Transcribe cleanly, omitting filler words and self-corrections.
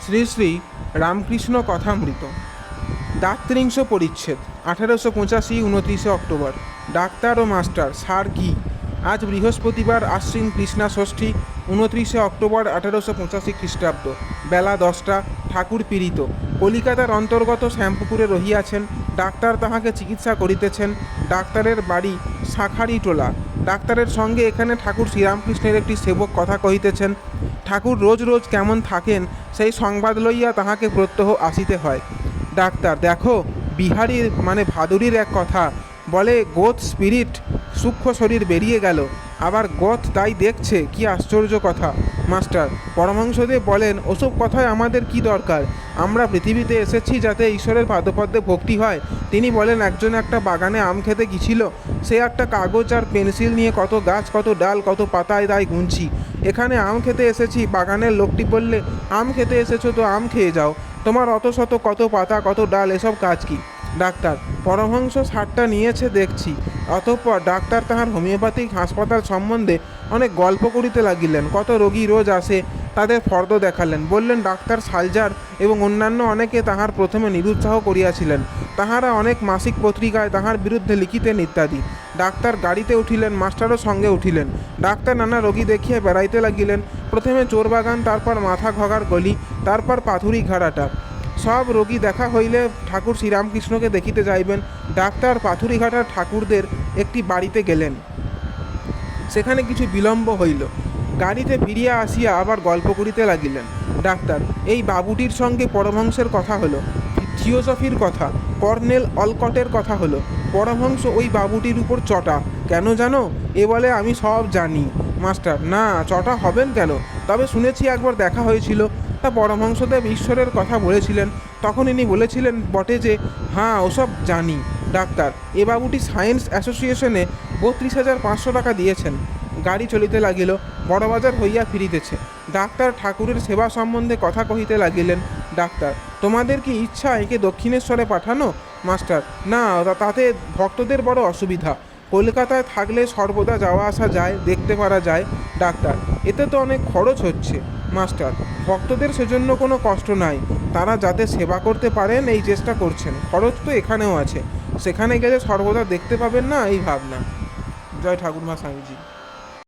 শ্রী শ্রী রামকৃষ্ণ কথামৃত দাত্রিংশ পরিচ্ছেদ 1885 29 October. Doctor ও master সার কি? আজ বৃহস্পতিবার আশ্বিন কৃষ্ণা ষষ্ঠী 29 অক্টোবর 1885 খ্রিস্টাব্দ। বেলা 10টা। ঠাকুর পীড়িত। কলিকাতার অন্তর্গত শ্যামপুকুরে রহিয়াছেন। ডাক্তার তাহাকে চিকিৎসা করিতেছেন। ডাক্তারের বাড়ি শাঁখারি টোলা। ডাক্তারের সঙ্গে এখানে ঠাকুর শ্রীরামকৃষ্ণের একটি সেবক কথা কহিতেছেন। ঠাকুর রোজ রোজ কেমন থাকেন সেই সংবাদ লইয়া তাহাকে প্রত্যহ আসিতে হয়। ডাক্তার, দেখো, বিহারীর মানে ভাদুরীর এক কথা বলে, গোথ স্পিরিট সূক্ষ্ম শরীর বেরিয়ে গেল, আবার গোথ তাই দেখছে, কি আশ্চর্য কথা। মাস্টার, পরমহংসদেব বলেন, ওসব কথায় আমাদের কি দরকার, আমরা পৃথিবীতে এসেছি যাতে ঈশ্বরের পাদপদ্মে ভক্তি হয়। তিনি বলেন, একজন একটা বাগানে আম খেতে গিয়েছিল, সে একটা কাগজ আর পেন্সিল নিয়ে কত গাছ, কত ডাল, কত পাতায় তাই গুনছি। এখানে আম খেতে এসেছি, বাগানের লোকটি বললে, আম খেতে এসেছো তো আম খেয়ে যাও, তোমার অত শত কত পাতা, কত ডাল, এসব কাজ কি? ডাক্তার, পরমহংস সারটা নিয়েছে দেখছি। অতঃপর ডাক্তার তাহার হোমিওপ্যাথিক হাসপাতাল সম্বন্ধে অনেক গল্প করিতে লাগিলেন। কত রোগী রোজ আসে, তাদের ফর্দ দেখালেন। বললেন, ডাক্তার সালজার এবং অন্যান্য অনেকে তাহার প্রথমে নিরুৎসাহ করিয়াছিলেন। তাহারা অনেক মাসিক পত্রিকায় তাহার বিরুদ্ধে লিখিতেন ইত্যাদি। ডাক্তার গাড়িতে উঠিলেন, মাস্টারও সঙ্গে উঠিলেন। ডাক্তার নানা রোগী দেখিয়া বেড়াইতে লাগিলেন। প্রথমে চোরবাগান, তারপর মাথা ঘগার গলি, তারপর পাথুরি ঘাটাটা। সব রোগী দেখা হইলে ঠাকুর শ্রীরামকৃষ্ণকে দেখিতে যাইবেন। ডাক্তার পাথুরিঘাটার ঠাকুরদের একটি বাড়িতে গেলেন। সেখানে কিছু বিলম্ব হইল। গাড়িতে ফিরিয়া আসিয়া আবার গল্প করিতে লাগিলেন। ডাক্তার, এই বাবুটির সঙ্গে পরমহংসের কথা হলো, থিওসফির কথা, কর্নেল অলকটের কথা হলো। পরমহংস ওই বাবুটির উপর চটা। কেন জানো? এ বলে, আমি সব জানি। মাস্টার, না, চটা হবেন কেন? তবে শুনেছি একবার দেখা হয়েছিল। তা পরমহংসদেব ঈশ্বরের কথা বলেছিলেন। তখন ইনি বলেছিলেন বটে যে, হ্যাঁ, ওসব জানি। ডাক্তার, এ বাবুটি সায়েন্স অ্যাসোসিয়েশনে 32,500 টাকা দিয়েছেন। গাড়ি চলিতে লাগিল। বড়বাজার হইয়া ফিরিতেছে। ডাক্তার ঠাকুরের সেবা সম্বন্ধে কথা কহিতে লাগিলেন। ডাক্তার, তোমাদের কি ইচ্ছা একে দক্ষিণেশ্বরে পাঠানো? মাস্টার, না, তাতে ভক্তদের বড় অসুবিধা। কলকাতায় থাকলে সর্বদা যাওয়া আসা যায়, দেখতে পারা যায়। ডাক্তার, এতে তো অনেক খরচ হচ্ছে। মাস্টার, ভক্তদের সেজন্য কোনো কষ্ট নাই, তারা যাতে সেবা করতে পারেন এই চেষ্টা করছেন। খরচ তো এখানেও আছে, সেখানে গেলে সর্বদা দেখতে পাবেন না, এই ভাবনা। জয় ঠাকুরমা স্বামীজি।